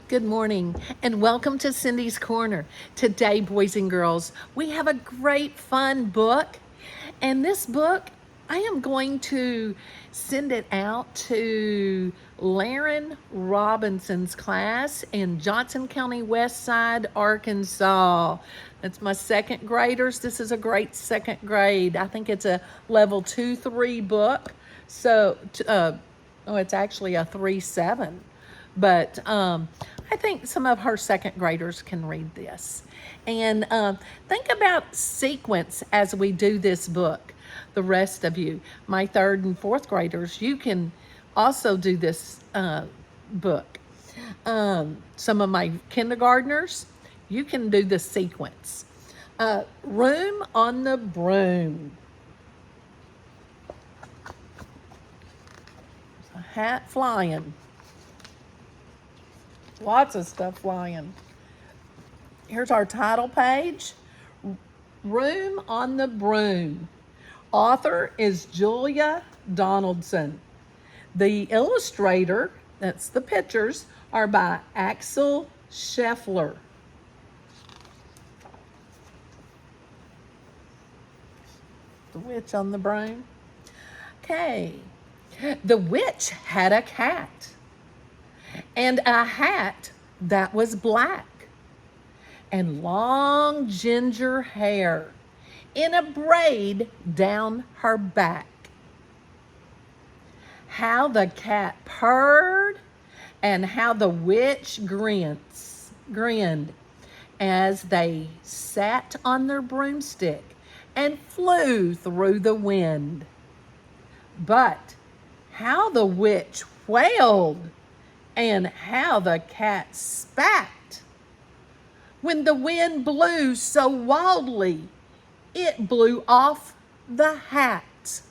Good morning and welcome to Cindy's Corner. Today, boys and girls, we have a great fun book. And this book, I am going to send it out to Laren Robinson's class in Johnson County, West Side, Arkansas. That's my second graders. This is a great second grade. I think it's a level 2-3 book. It's actually a 3-7. But I think some of her second graders can read this. And think about sequence as we do this book. The rest of you, my third and fourth graders, you can also do this book. Some of my kindergartners, you can do the sequence. Room on the broom. A hat flying. Lots of stuff flying. Here's our title page. Room on the Broom. Author is Julia Donaldson. The illustrator, that's the pictures, are by Axel Scheffler. The Witch on the Broom. Okay. The witch had a cat and a hat that was black and long ginger hair in a braid down her back. How the cat purred and how the witch grinned as they sat on their broomstick and flew through the wind. But how the witch wailed and how the cat spat when the wind blew so wildly it blew off the hat.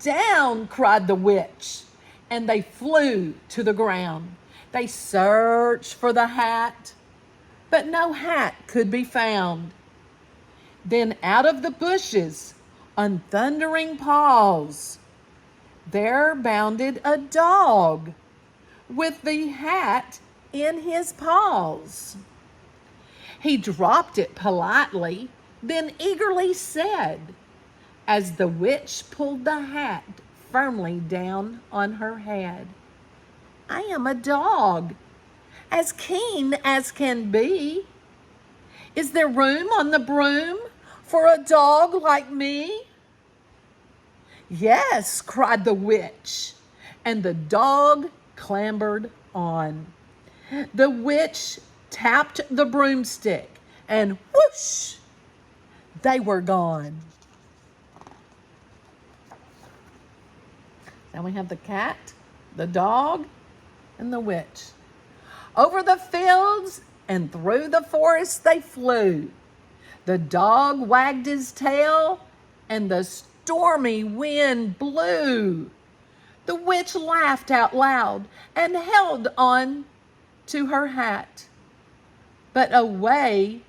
Down, cried the witch, and they flew to the ground. They searched for the hat, but no hat could be found. Then out of the bushes, on thundering paws, there bounded a dog with the hat in his paws. He dropped it politely, then eagerly said, as the witch pulled the hat firmly down on her head, I am a dog, as keen as can be. Is there room on the broom for a dog like me? Yes, cried the witch, and the dog clambered on. The witch tapped the broomstick, and whoosh, they were gone. Now we have the cat, the dog, and the witch. Over the fields and through the forest they flew. The dog wagged his tail, and the stormy wind blew. The witch laughed out loud and held on to her hat. But away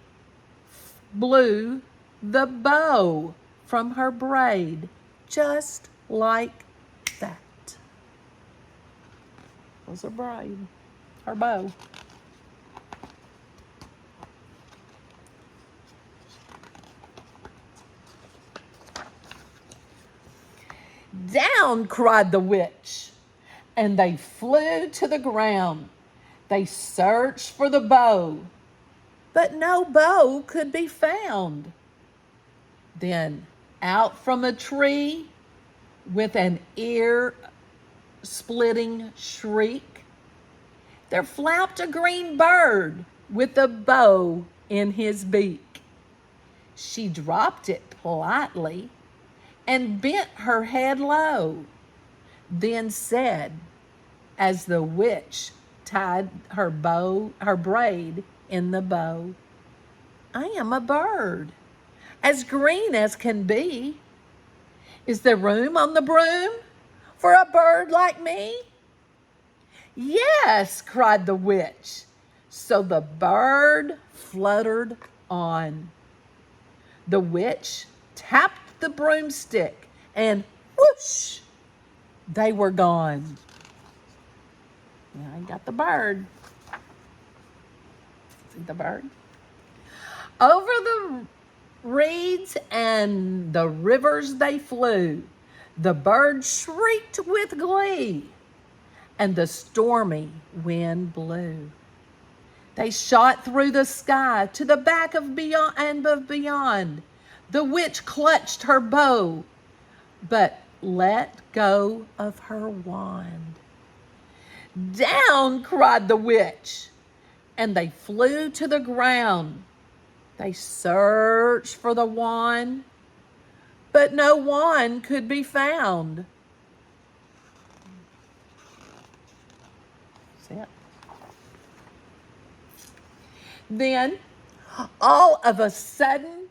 blew the bow from her braid, just like that. Was her braid, her bow. Down, cried the witch, and they flew to the ground. They searched for the bow, but no bow could be found. Then out from a tree, with an ear-splitting shriek, there flapped a green bird with a bow in his beak. She dropped it politely and bent her head low, then said, as the witch tied her braid in the bow, I am a bird, as green as can be. Is there room on the broom for a bird like me? Yes, cried the witch. So the bird fluttered on. The witch tapped the broomstick and whoosh, they were gone. Now I got the bird. See the bird? Over the reeds and the rivers they flew. The bird shrieked with glee, and the stormy wind blew. They shot through the sky to the back of beyond and of beyond. The witch clutched her bow, but let go of her wand. Down, cried the witch, and they flew to the ground. They searched for the wand, but no wand could be found. That's it. Then, all of a sudden,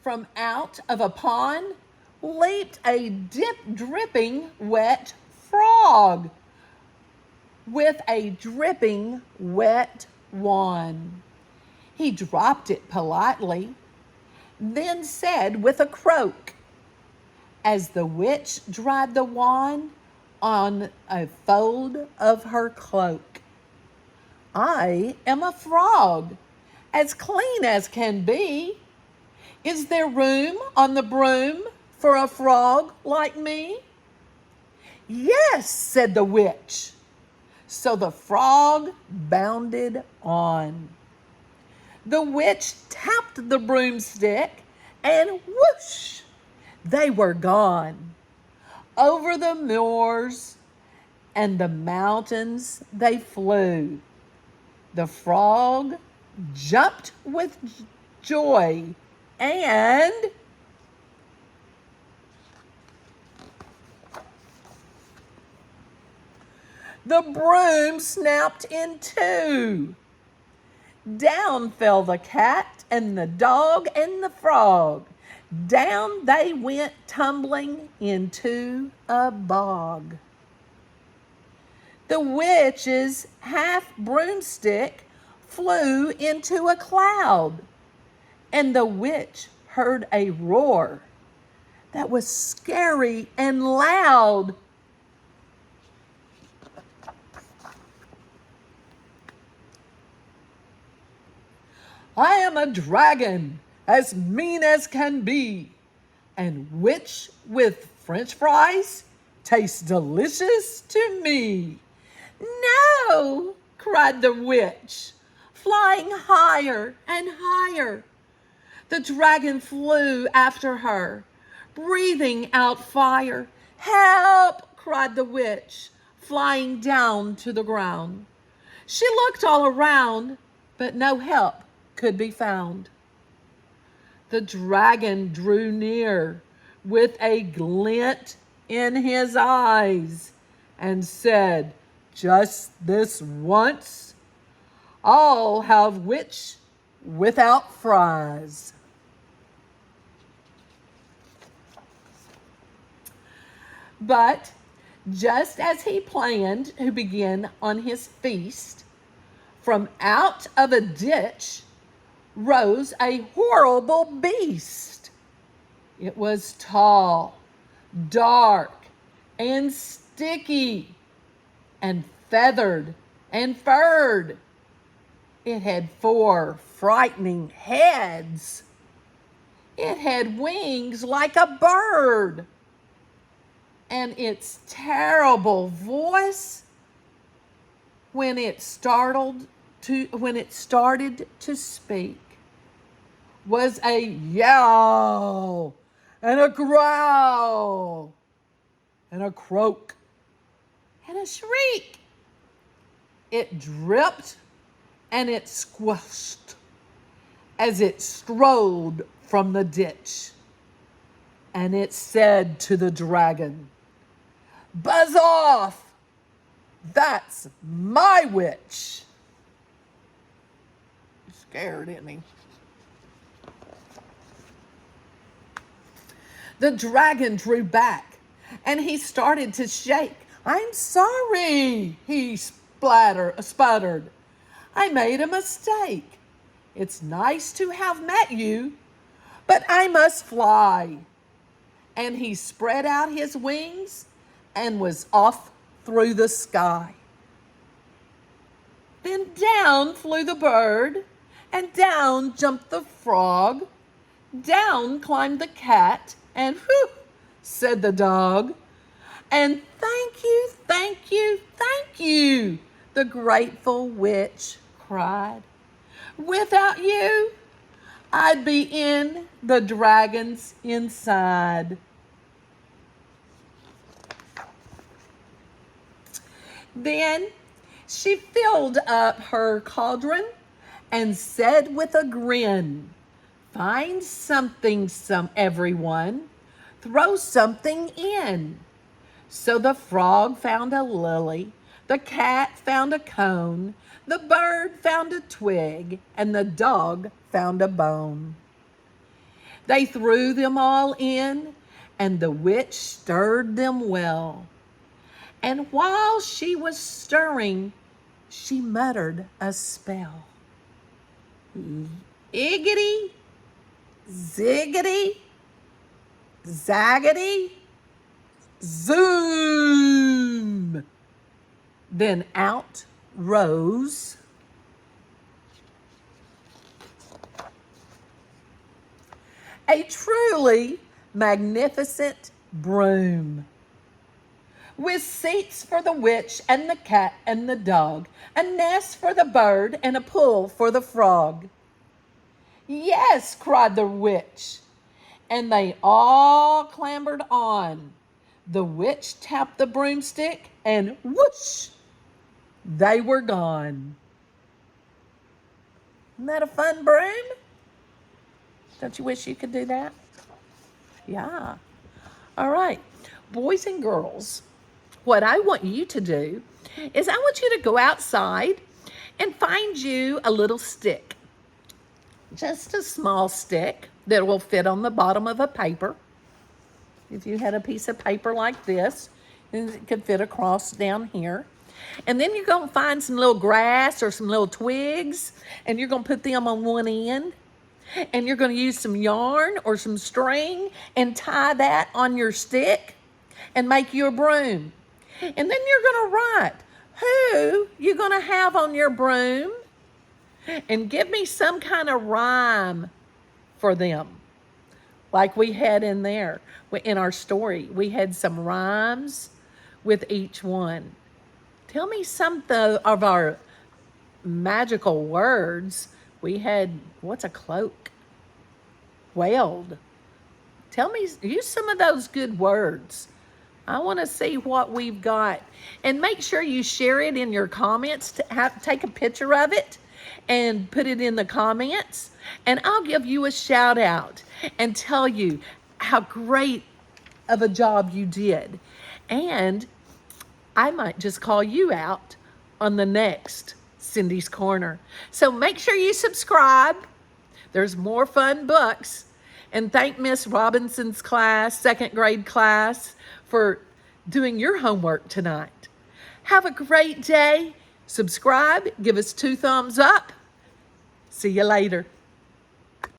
from out of a pond leaped a dripping wet frog with a dripping wet wand. He dropped it politely, then said with a croak, as the witch dried the wand on a fold of her cloak, I am a frog, as clean as can be. Is there room on the broom for a frog like me? Yes, said the witch. So the frog bounded on. The witch tapped the broomstick, and whoosh, they were gone. Over the moors and the mountains they flew. The frog jumped with joy, and the broom snapped in two. Down fell the cat and the dog and the frog. Down they went tumbling into a bog. The witch's half broomstick flew into a cloud, and the witch heard a roar that was scary and loud. I am a dragon, as mean as can be, and which with French fries tastes delicious to me. No, cried the witch, flying higher and higher. The dragon flew after her, breathing out fire. Help, cried the witch, flying down to the ground. She looked all around, but no help could be found. The dragon drew near with a glint in his eyes and said, just this once, I'll have witch without fries. But just as he planned to begin on his feast, from out of a ditch rose a horrible beast. It was tall, dark, and sticky, and feathered and furred. It had 4 frightening heads. It had wings like a bird. And its terrible voice, when it started to speak, was a yowl and a growl and a croak and a shriek. It dripped and it squelched as it strode from the ditch. And it said to the dragon, buzz off, that's my witch. He's scared, isn't he? The dragon drew back and he started to shake. I'm sorry, he sputtered. I made a mistake. It's nice to have met you, but I must fly. and he spread out his wings and was off through the sky. Then down flew the bird, and down jumped the frog. Down climbed the cat, and whew, said the dog. And thank you, thank you, thank you, the grateful witch cried. Without you, I'd be in the dragon's inside. Then she filled up her cauldron and said with a grin, find something, everyone, throw something in. So the frog found a lily, the cat found a cone, the bird found a twig, and the dog found a bone. They threw them all in, and the witch stirred them well. And while she was stirring, she muttered a spell. Iggity, ziggity, zaggity, zoom. Then out rose a truly magnificent broom, with seats for the witch and the cat and the dog, a nest for the bird and a pool for the frog. Yes, cried the witch, and they all clambered on. The witch tapped the broomstick, and whoosh, they were gone. Isn't that a fun broom? Don't you wish you could do that? Yeah. All right, boys and girls, what I want you to do is I want you to go outside and find you a little stick. Just a small stick that will fit on the bottom of a paper. If you had a piece of paper like this, it could fit across down here. And then you're going to find some little grass or some little twigs, and you're going to put them on one end. And you're going to use some yarn or some string and tie that on your stick and make you a broom. And then you're going to write who you're going to have on your broom and give me some kind of rhyme for them. Like we had in there, in our story, we had some rhymes with each one. Tell me some of our magical words. We had, what's a cloak? Weld. Tell me, use some of those good words. I want to see what we've got. And make sure you share it in your comments. Take a picture of it and put it in the comments. And I'll give you a shout out and tell you how great of a job you did. And I might just call you out on the next Cindy's Corner. So make sure you subscribe. There's more fun books. And thank Miss Robinson's class, second grade class, for doing your homework tonight. Have a great day. Subscribe. Give us 2 thumbs up. See you later.